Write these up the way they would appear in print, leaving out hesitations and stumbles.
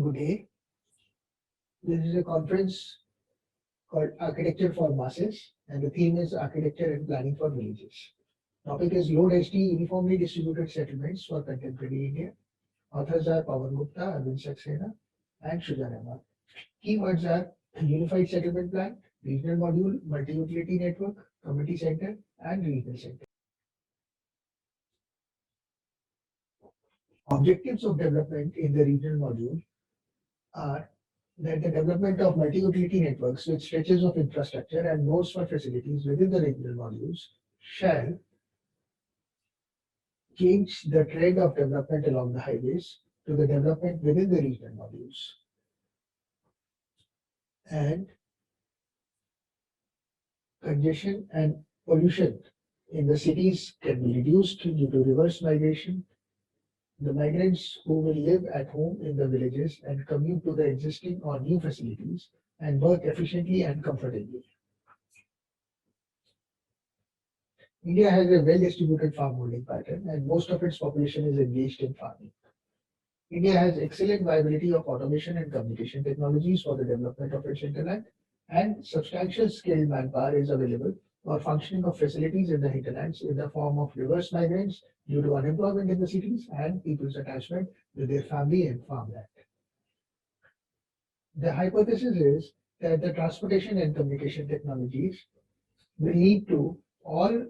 Good day. This is a conference called Architecture for Masses, and the theme is Architecture and Planning for Villages. Topic is Low Density Uniformly Distributed Settlements for Contemporary India. Authors are Pawan Gupta, Arvind Saxena, and Shujan Ahmad. Keywords are Unified Settlement Plan, Regional Module, Multi-Utility Network, Community Center, and Regional Center. Objectives of development in the regional module are that the development of multi-utility networks with stretches of infrastructure and nodes for facilities within the regional modules shall change the trend of development along the highways to the development within the regional modules. And congestion and pollution in the cities can be reduced due to reverse migration. The migrants who will live at home in the villages and commute to the existing or new facilities and work efficiently and comfortably. India has a well-distributed farm holding pattern and most of its population is engaged in farming. India has excellent viability of automation and communication technologies for the development of its hinterland, and substantial skilled manpower is available for functioning of facilities in the hinterlands in the form of reverse migrants due to unemployment in the cities and people's attachment with their family and farmland. The hypothesis is that the transportation and communication technologies will lead to all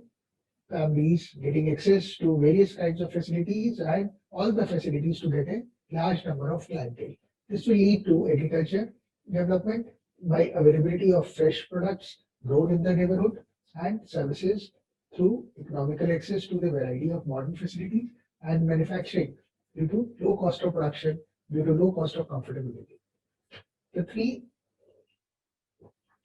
families getting access to various kinds of facilities and all the facilities to get a large number of clientele. This will lead to agriculture development by availability of fresh products grown in the neighborhood and services through economical access to the variety of modern facilities and manufacturing due to low cost of production, due to low cost of comfortability. The three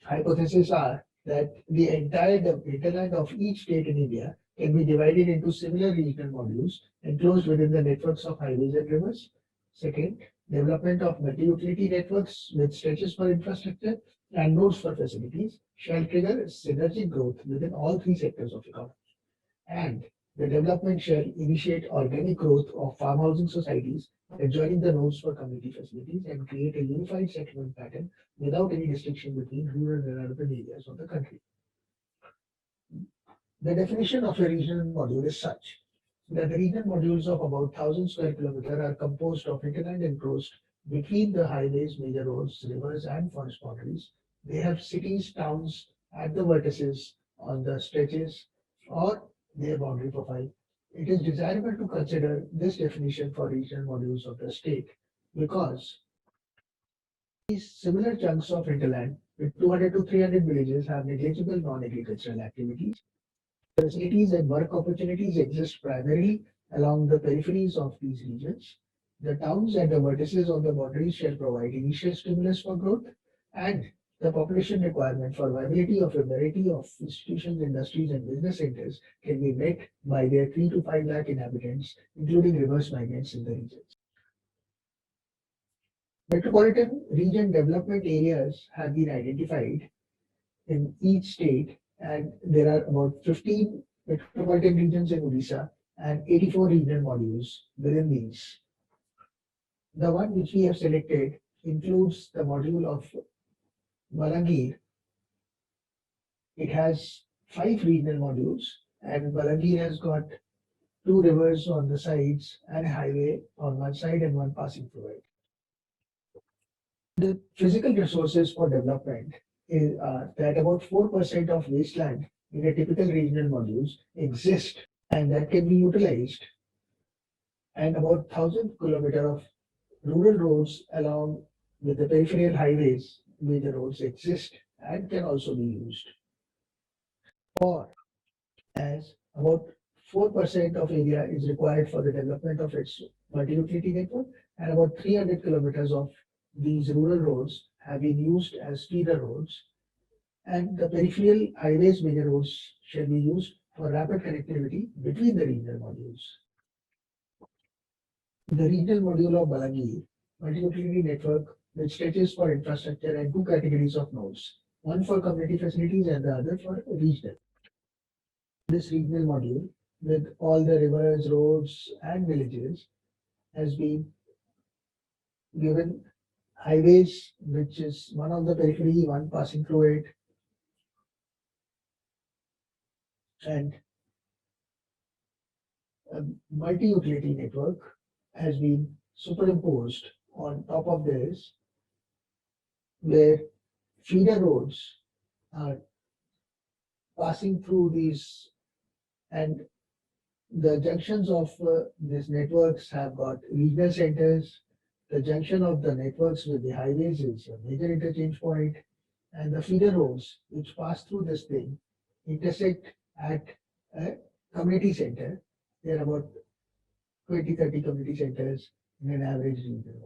hypotheses are that the entire hinterland of each state in India can be divided into similar regional modules enclosed within the networks of highways and rivers. Second, development of multi-utility networks with stretches for infrastructure and nodes for facilities shall trigger synergic growth within all three sectors of economy. And the development shall initiate organic growth of farm housing societies adjoining the nodes for community facilities and create a unified settlement pattern without any distinction between rural and urban areas of the country. The definition of a regional module is such that the regional modules of about 1,000 square kilometers are composed of hinterland enclosed between the highways, major roads, rivers, and forest boundaries. They have cities, towns at the vertices on the stretches or their boundary profile. It is desirable to consider this definition for regional modules of the state because these similar chunks of hinterland with 200 to 300 villages have negligible non-agricultural activities. Facilities and work opportunities exist primarily along the peripheries of these regions. The towns and the vertices of the boundaries shall provide initial stimulus for growth, and the population requirement for viability of a variety of institutions, industries, and business centers can be met by their 3 to 5 lakh inhabitants, including reverse migrants in the regions. Metropolitan region development areas have been identified in each state, and there are about 15 metropolitan regions in Odisha and 84 regional modules within these. The one which we have selected includes the module of Balangir. It has 5 regional modules, and Balangir has got 2 rivers on the sides and a highway on one side and one passing through it. The physical resources for development is that about 4% of wasteland in a typical regional modules exist and that can be utilized, and about 1,000 kilometers of rural roads along with the peripheral highways, major roads exist and can also be used. Or as about 4% of area is required for the development of its multi-utility network, and about 300 kilometers of these rural roads have been used as feeder roads, and the peripheral highways, major roads shall be used for rapid connectivity between the regional modules. The regional module of Balangir, multi-utility network which stretches for infrastructure and 2 categories of nodes, one for community facilities and the other for regional. This regional module with all the rivers, roads, and villages has been given highways, which is one of the periphery, one passing through it, and a multi-utility network has been superimposed on top of this, where feeder roads are passing through these, and the junctions of these networks have got regional centers. The junction of the networks with the highways is a major interchange point, and the feeder roads which pass through this thing intersect at a community center. There are about 20-30 community centers in an average region.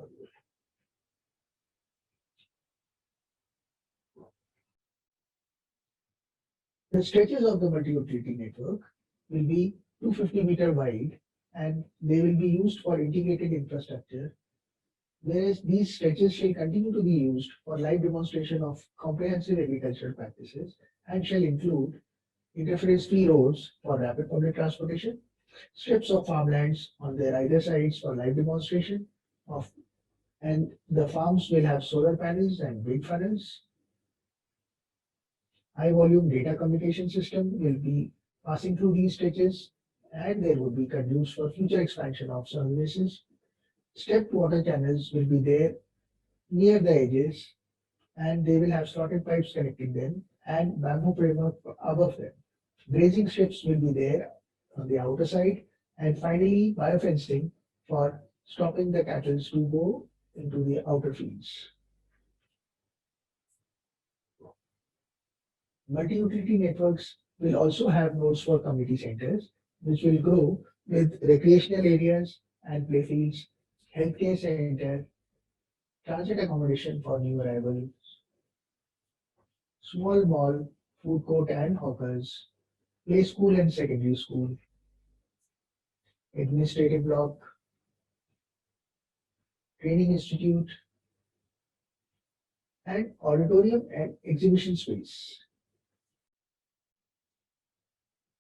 The stretches of the multi-utility network will be 250-meter wide, and they will be used for integrated infrastructure, whereas these stretches shall continue to be used for live demonstration of comprehensive agricultural practices and shall include interference-free roads for rapid public transportation, strips of farmlands on their either sides for live demonstration of, and the farms will have solar panels and wind funnels. High volume data communication system will be passing through these stretches, and there would be conduits for future expansion of services. Stepped water channels will be there near the edges, and they will have slotted pipes connecting them and bamboo framework above them. Grazing strips will be there on the outer side, and finally biofencing for stopping the cattle to go into the outer fields. Multi-utility networks will also have nodes for community centers, which will grow with recreational areas and playfields, healthcare center, transit accommodation for new arrivals, small mall, food court and hawkers, play school and secondary school, administrative block, training institute, and auditorium and exhibition space.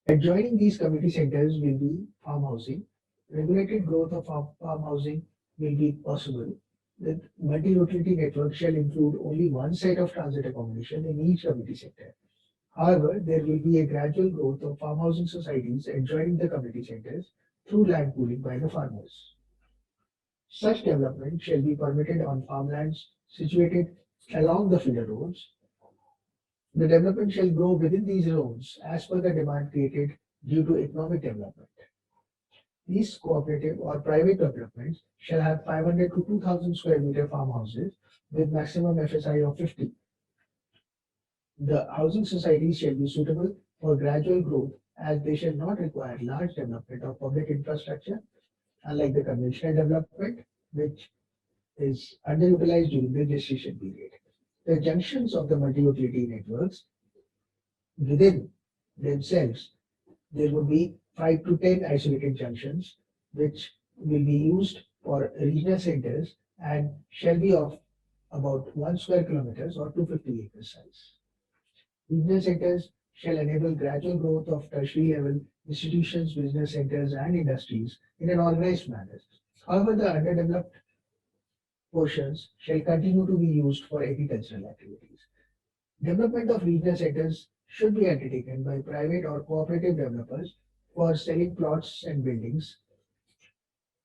Adjoining these community centers will be farm housing. Regulated growth of farm housing will be possible. The multi-utility network shall include only one set of transit accommodation in each community center. However, there will be a gradual growth of farm housing societies adjoining the community centers through land pooling by the farmers. Such development shall be permitted on farmlands situated along the feeder roads. The development shall grow within these zones as per the demand created due to economic development. These cooperative or private developments shall have 500 to 2000 square meter farmhouses with maximum FSI of 50. The housing societies shall be suitable for gradual growth as they shall not require large development of public infrastructure, unlike the conventional development, which is underutilized during the gestation period. The junctions of the multi-utility networks within themselves, there would be 5 to 10 isolated junctions which will be used for regional centers and shall be of about 1 square kilometers or 250 acres size. Regional centers shall enable gradual growth of tertiary level institutions, business centers, and industries in an organized manner. However, the underdeveloped portions shall continue to be used for agricultural activities. Development of regional centers should be undertaken by private or cooperative developers for selling plots and buildings,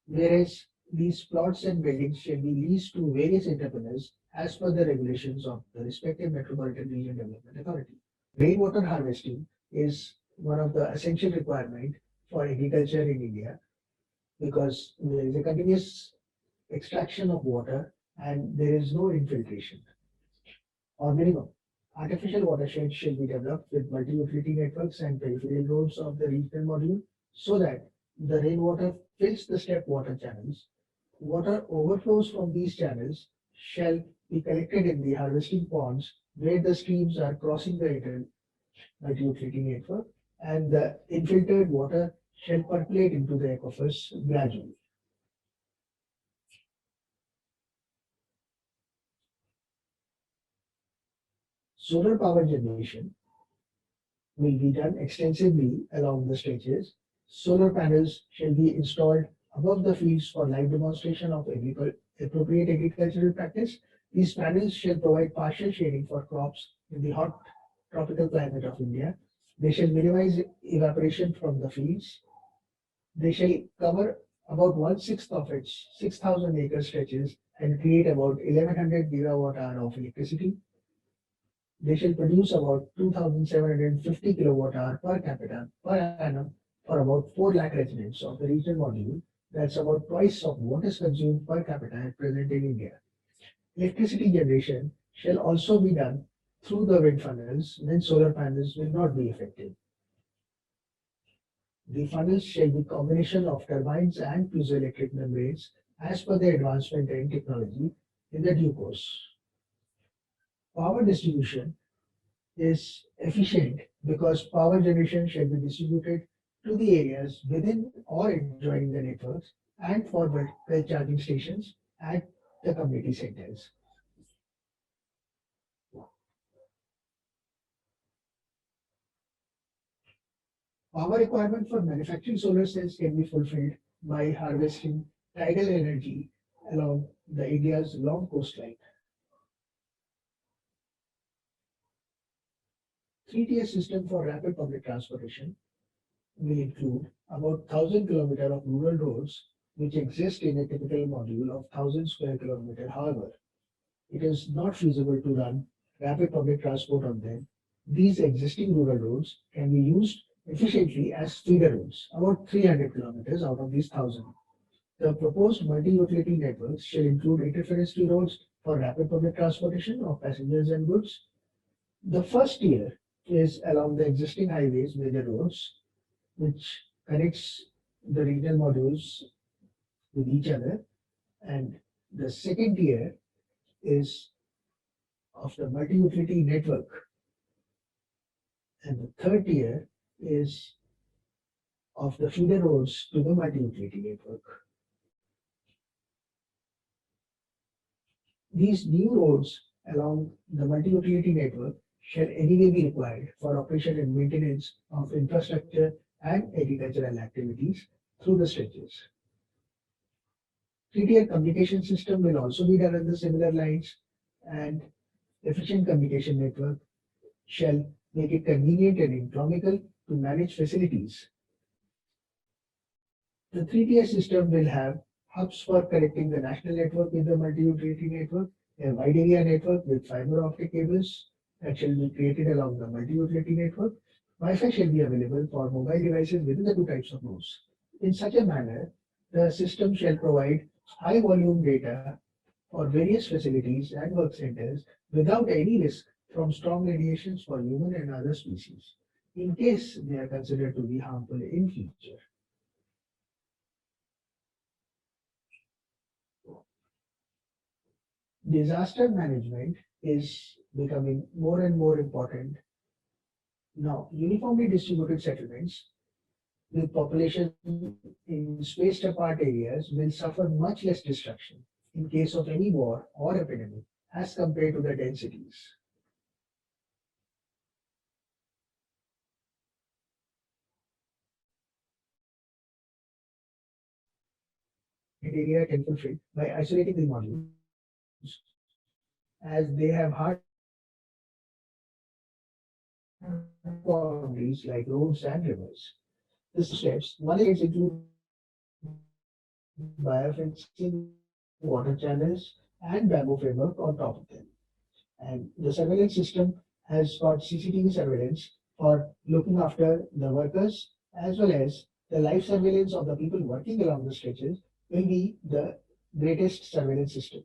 whereas these plots and buildings shall be leased to various entrepreneurs as per the regulations of the respective Metropolitan Region Development Authority. Rainwater harvesting is one of the essential requirements for agriculture in India because there is a continuous extraction of water and there is no infiltration or minimum. Artificial watersheds shall be developed with multi-utility networks and peripheral roads of the regional module so that the rainwater fills the step water channels. Water overflows from these channels shall be collected in the harvesting ponds where the streams are crossing the multi-utility network, and the infiltrated water shall percolate into the aquifers gradually. Solar power generation will be done extensively along the stretches. Solar panels shall be installed above the fields for live demonstration of appropriate agricultural practice. These panels shall provide partial shading for crops in the hot tropical climate of India. They shall minimize evaporation from the fields. They shall cover about one-sixth of its 6,000 acre stretches and create about 1100 gigawatt hour of electricity. They shall produce about 2,750 kilowatt hour per capita per annum for about 4 lakh residents of the regional module. That's about twice of what is consumed per capita at present in India. Electricity generation shall also be done through the wind funnels when solar panels will not be effective. The funnels shall be combination of turbines and piezoelectric membranes as per the advancement in technology in the due course. Power distribution is efficient because power generation shall be distributed to the areas within or adjoining the networks and for well charging stations at the community centers. Power requirement for manufacturing solar cells can be fulfilled by harvesting tidal energy along the India's long coastline. 3-tier system for rapid public transportation will include about 1,000 kilometers of rural roads which exist in a typical module of 1,000 square kilometers. However, it is not feasible to run rapid public transport on them. These existing rural roads can be used efficiently as feeder roads, about 300 kilometers out of these 1,000. The proposed multi-utility networks shall include interference-free roads for rapid public transportation of passengers and goods. The first tier is along the existing highways, major roads, which connects the regional modules with each other. And the second tier is of the multi-utility network. And the third tier is of the feeder roads to the multi-utility network. These new roads along the multi-utility network shall anyway be required for operation and maintenance of infrastructure and agricultural activities through the stretches. 3-tier communication system will also be done on the similar lines, and efficient communication network shall make it convenient and economical to manage facilities. The 3-tier system will have hubs for connecting the national network with the multi-utility network, a wide area network with fiber optic cables that shall be created along the multi-utility network. Wi-Fi shall be available for mobile devices within the two types of nodes. In such a manner, the system shall provide high volume data for various facilities and work centers without any risk from strong radiations for human and other species, in case they are considered to be harmful in future. Disaster management is becoming more and more important. Now, uniformly distributed settlements with population in spaced apart areas will suffer much less destruction in case of any war or epidemic as compared to the densities. Area can fulfill by isolating the modules as they have hard boundaries like roads and rivers. The steps, one is include biofencing, water channels, and bamboo framework on top of them. And the surveillance system has got CCTV surveillance for looking after the workers as well as the live surveillance of the people working along the stretches will be the greatest surveillance system.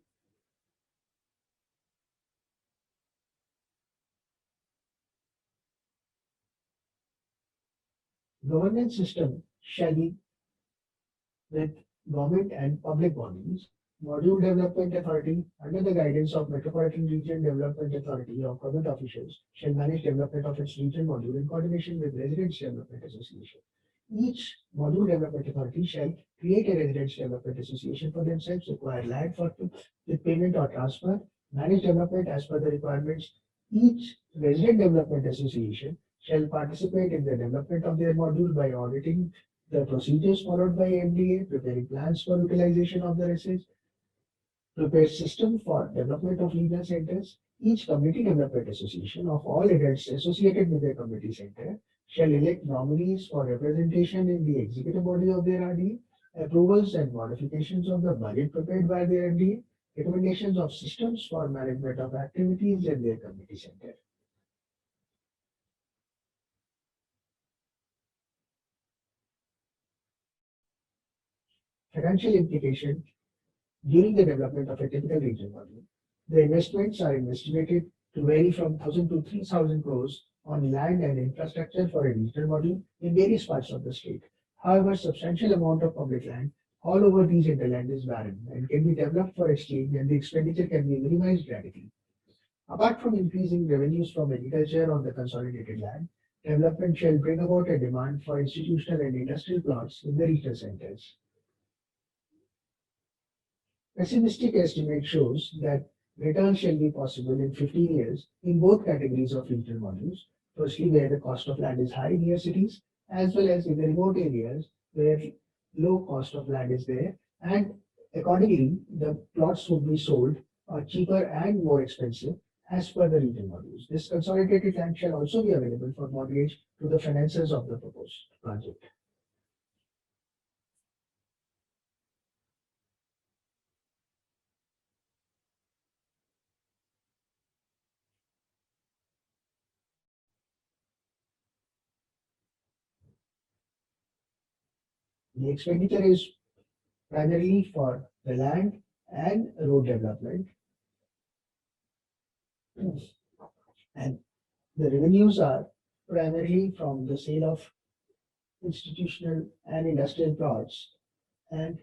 Governance system shall be with government and public bodies. Module Development Authority, under the guidance of Metropolitan Region Development Authority of government officials, shall manage development of its region module in coordination with Residents Development Association. Each Module Development Authority shall create a Residents Development Association for themselves, acquire land for with payment or transfer, manage development as per the requirements. Each Resident Development Association shall participate in the development of their module by auditing the procedures followed by MDA, preparing plans for utilization of the assets, prepare system for development of regional centers. Each community development association of all adults associated with their community center shall elect nominees for representation in the executive body of their RDA, approvals and modifications of the budget prepared by the RDA, recommendations of systems for management of activities in their community center. Financial implication during the development of a typical region model. The investments are estimated to vary from 1,000 to 3,000 crores on land and infrastructure for a regional model in various parts of the state. However, substantial amount of public land all over these hinterland is barren and can be developed for exchange, and the expenditure can be minimized radically. Apart from increasing revenues from agriculture on the consolidated land, development shall bring about a demand for institutional and industrial plots in the regional centers. Pessimistic estimate shows that return shall be possible in 15 years in both categories of regional modules. Firstly, where the cost of land is high near cities, as well as in the remote areas where low cost of land is there, and accordingly, the plots would be sold cheaper and more expensive as per the regional modules. This consolidated land shall also be available for mortgage to the financiers of the proposed project. The expenditure is primarily for the land and road development, and the revenues are primarily from the sale of institutional and industrial plots and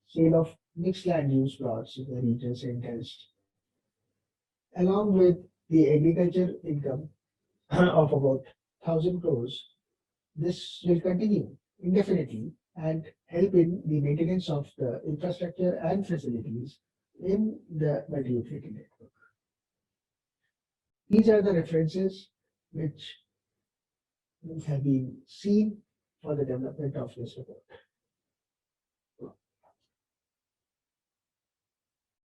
sale of mixed land use plots in the regional centers, along with the agriculture income of about 1,000 crores. This will continue indefinitely and help in the maintenance of the infrastructure and facilities in the multi-utility network. These are the references which have been seen for the development of this report.